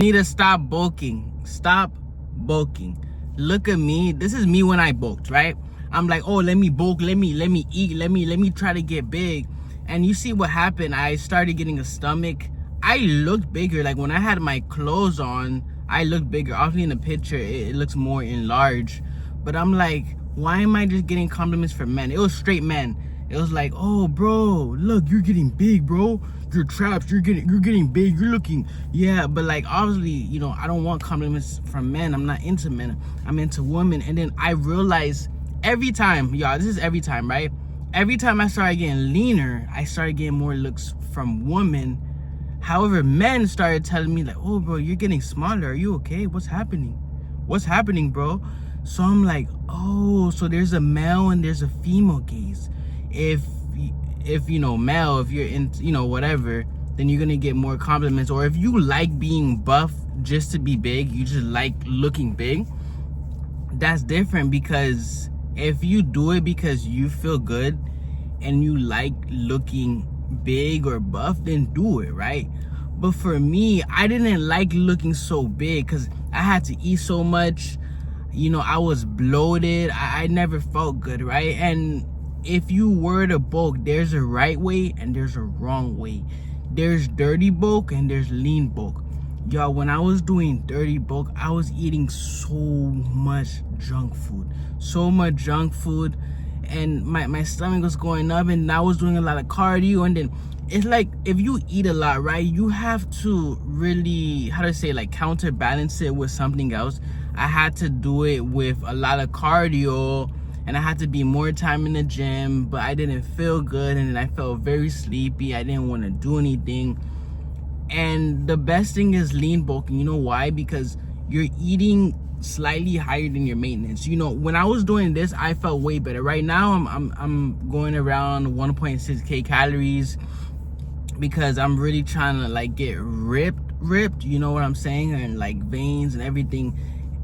Need to stop bulking. Stop bulking. Look at me. This is me when I bulked, right? I'm like, oh, let me bulk, let me eat, let me try to get big. And you see what happened. I started getting a stomach. I looked bigger. Like when I had my clothes on, I looked bigger. Obviously in the picture, it looks more enlarged. But I'm like, why am I just getting compliments from men? It was straight men. It was like, oh, bro, look, you're getting big, bro. You're trapped. You're getting big. You're looking, yeah. But like, obviously, you know, I don't want compliments from men. I'm not into men. I'm into women. And then I realized every time, y'all, this is every time, right? Every time I started getting leaner, I started getting more looks from women. However, men started telling me like, oh, bro, you're getting smaller. Are you okay? What's happening? What's happening, bro? So I'm like, oh, so there's a male and there's a female gaze. If you know, male, if you're in, you know, whatever, then you're gonna get more compliments. Or if you like being buff just to be big, you just like looking big, that's different. Because if you do it because you feel good and you like looking big or buff, then do it, right? But for me, I didn't like looking so big because I had to eat so much. You know, I was bloated. I never felt good, right? And if you were to bulk, there's a right way and there's a wrong way. There's dirty bulk and there's lean bulk. Y'all, when I was doing dirty bulk, I was eating so much junk food. So much junk food. And my stomach was going up, and I was doing a lot of cardio. And then it's like, if you eat a lot, right, you have to really, how to say, like counterbalance it with something else. I had to do it with a lot of cardio, and I had to be more time in the gym, but I didn't feel good, and then I felt very sleepy. I didn't want to do anything. And the best thing is lean bulking. You know why? Because you're eating slightly higher than your maintenance. You know, when I was doing this, I felt way better. Right now, I'm going around 1.6k calories because I'm really trying to like get ripped. You know what I'm saying? And like veins and everything.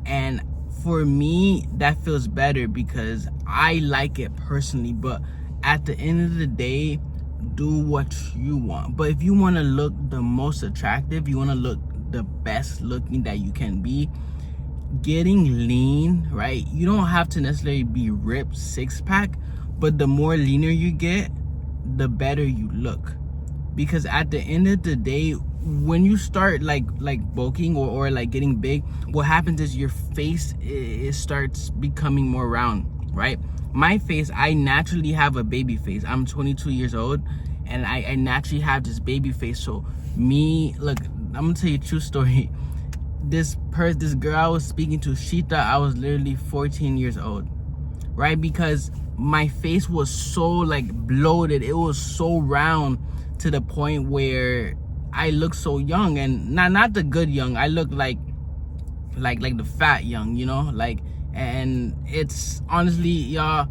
And for me, that feels better because I like it personally. But at the end of the day, do what you want. But if you want to look the most attractive, you want to look the best looking that you can be, getting lean, right? You don't have to necessarily be ripped six-pack, but the more leaner you get, the better you look. Because at the end of the day, when you start like bulking or like getting big, what happens is your face, it starts becoming more round, right? My face, I naturally have a baby face. I'm 22 years old and I naturally have this baby face. So me, look, I'm gonna tell you a true story. This girl I was speaking to, she thought I was literally 14 years old, right? Because my face was so like bloated, it was so round to the point where I looked so young, and not the good young. I looked like the fat young, you know, like. And it's honestly, y'all,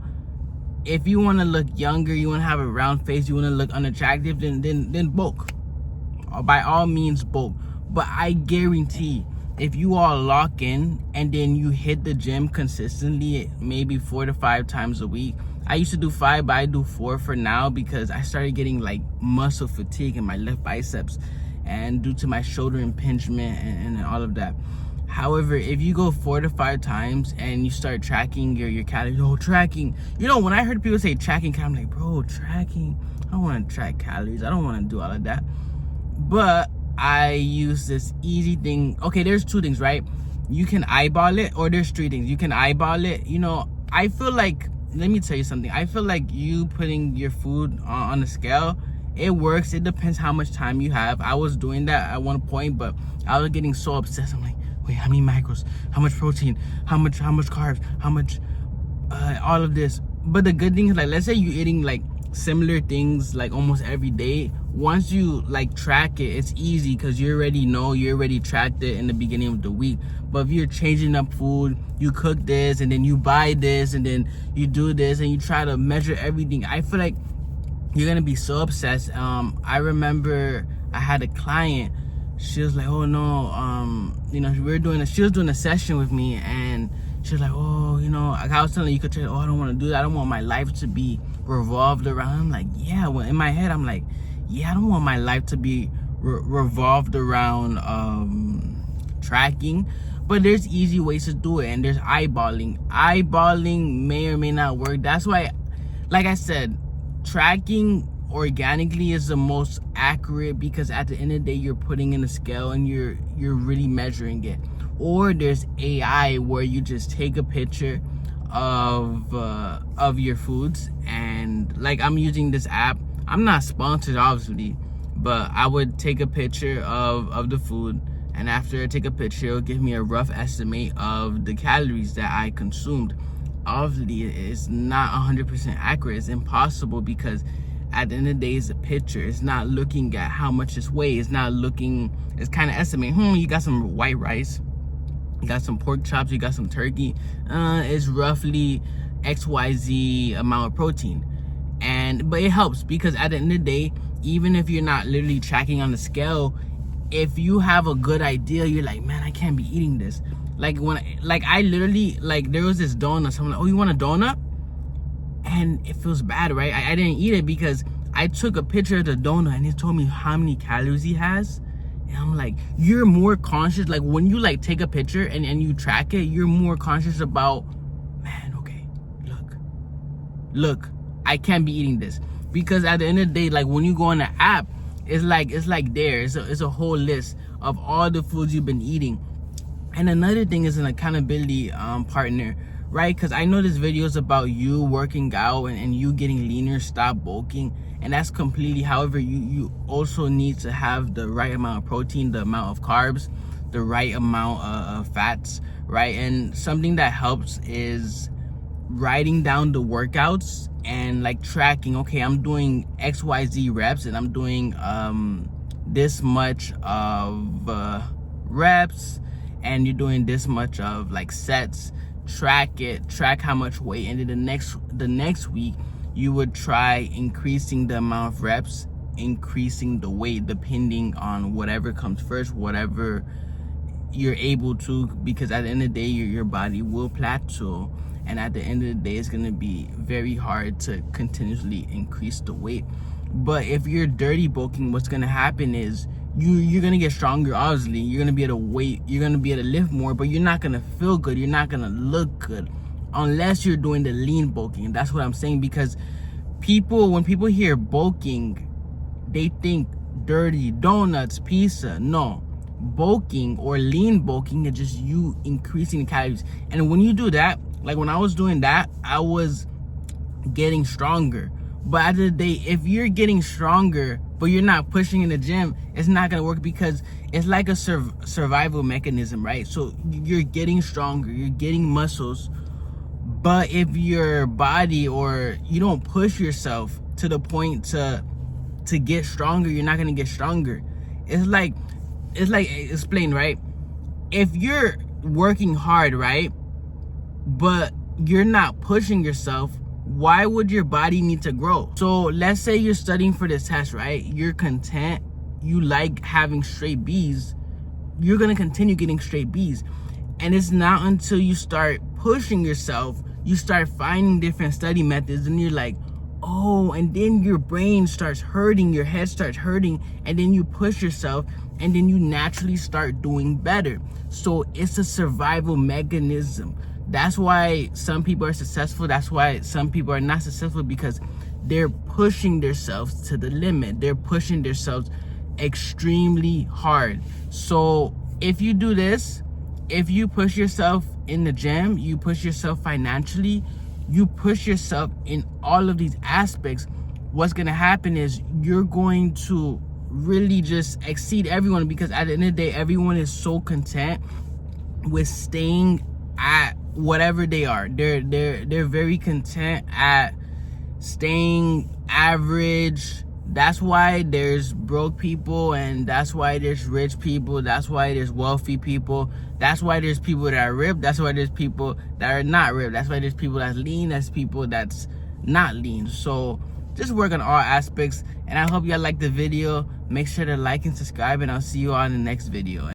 if you want to look younger, you want to have a round face, you want to look unattractive, then bulk. By all means, bulk. But I guarantee, if you all lock in and then you hit the gym consistently, maybe 4 to 5 times a week. I used to do 5, but I do 4 for now because I started getting like muscle fatigue in my left biceps, and due to my shoulder impingement and all of that. However, if you go 4 to 5 times and you start tracking your calories, tracking. You know, when I heard people say tracking, I'm like, bro, tracking? I don't want to track calories. I don't want to do all of that. But I use this easy thing. Okay, there's 2 things, right? You can eyeball it, or there's 3 things. You can eyeball it. You know, I feel like, let me tell you something. I feel like you putting your food on a scale, it works. It depends how much time you have. I was doing that at one point, but I was getting so obsessed. I'm like, wait, how many macros, how much protein, how much carbs, how much all of this. But the good thing is, like, let's say you're eating like similar things like almost every day. Once you like track it, it's easy because you already tracked it in the beginning of the week. But if you're changing up food, you cook this and then you buy this and then you do this and you try to measure everything, I feel like you're gonna be so obsessed. I remember I had a client. She was like, oh no, you know, she was doing a session with me, and she was like, oh, you know, like I was telling her, you could try, oh, I don't want to do that. I don't want my life to be revolved around. I'm like, yeah. Well, in my head, I'm like, yeah, I don't want my life to be revolved around tracking, but there's easy ways to do it, and there's eyeballing may or may not work. That's why, like I said, tracking organically is the most accurate, because at the end of the day you're putting in a scale and you're really measuring it. Or there's AI, where you just take a picture of your foods, and like I'm using this app. I'm not sponsored obviously, but I would take a picture of the food, and after I take a picture, it'll give me a rough estimate of the calories that I consumed. Obviously it's not 100% accurate. It's impossible, because at the end of the day, it's a picture. It's not looking at how much it's weighed. It's not looking, it's kind of estimating, you got some white rice, you got some pork chops, you got some turkey, it's roughly XYZ amount of protein. But it helps, because at the end of the day, even if you're not literally tracking on the scale, if you have a good idea, you're like, man, I can't be eating this. Like I literally, like, there was this donut, someone like, oh, you want a donut? And it feels bad, right? I didn't eat it because I took a picture of the donut and it told me how many calories he has. And I'm like, you're more conscious. Like, when you like take a picture and you track it, you're more conscious about, man, okay, look, I can't be eating this. Because at the end of the day, like, when you go on the app, it's like it's a whole list of all the foods you've been eating. And another thing is an accountability partner, right? Because I know this video is about you working out and you getting leaner, stop bulking, and that's completely. However, you also need to have the right amount of protein, the amount of carbs, the right amount of fats, right? And something that helps is writing down the workouts and like tracking. Okay, I'm doing XYZ reps, and I'm doing this much of reps, and you're doing this much of like sets. Track it, track how much weight, and then the next week you would try increasing the amount of reps, increasing the weight, depending on whatever comes first, whatever you're able to, because at the end of the day your body will plateau, and at the end of the day it's going to be very hard to continuously increase the weight. But if you're dirty bulking, what's going to happen is you're gonna get stronger. Obviously, you're gonna be able to weight, you're gonna be able to lift more, but you're not gonna feel good, you're not gonna look good unless you're doing the lean bulking. That's what I'm saying, because when people hear bulking, they think dirty donuts, pizza. No, bulking or lean bulking is just you increasing the calories. And when you do that, like when I was doing that, I was getting stronger. But at the end of the day, if you're getting stronger but you're not pushing in the gym, it's not gonna work, because it's like a survival mechanism, right? So you're getting stronger, you're getting muscles, but if your body, or you don't push yourself to the point to get stronger, you're not gonna get stronger. It's like explain, right? If you're working hard, right, but you're not pushing yourself, why would your body need to grow? So let's say you're studying for this test, right? You're content, you like having straight B's, you're gonna continue getting straight B's. And it's not until you start pushing yourself, you start finding different study methods, and you're like, oh, and then your brain starts hurting, your head starts hurting, and then you push yourself, and then you naturally start doing better. So it's a survival mechanism. That's why some people are successful. That's why some people are not successful, because they're pushing themselves to the limit. They're pushing themselves extremely hard. So if you do this, if you push yourself in the gym, you push yourself financially, you push yourself in all of these aspects, what's going to happen is you're going to really just exceed everyone, because at the end of the day, everyone is so content with staying at whatever they are. They're very content at staying average. That's why there's broke people, and that's why there's rich people, that's why there's wealthy people, that's why there's people that are ripped, that's why there's people that are not ripped, that's why there's people that's lean, that's people that's not lean. So just work on all aspects, and I hope y'all like the video. Make sure to like and subscribe, and I'll see you all in the next video.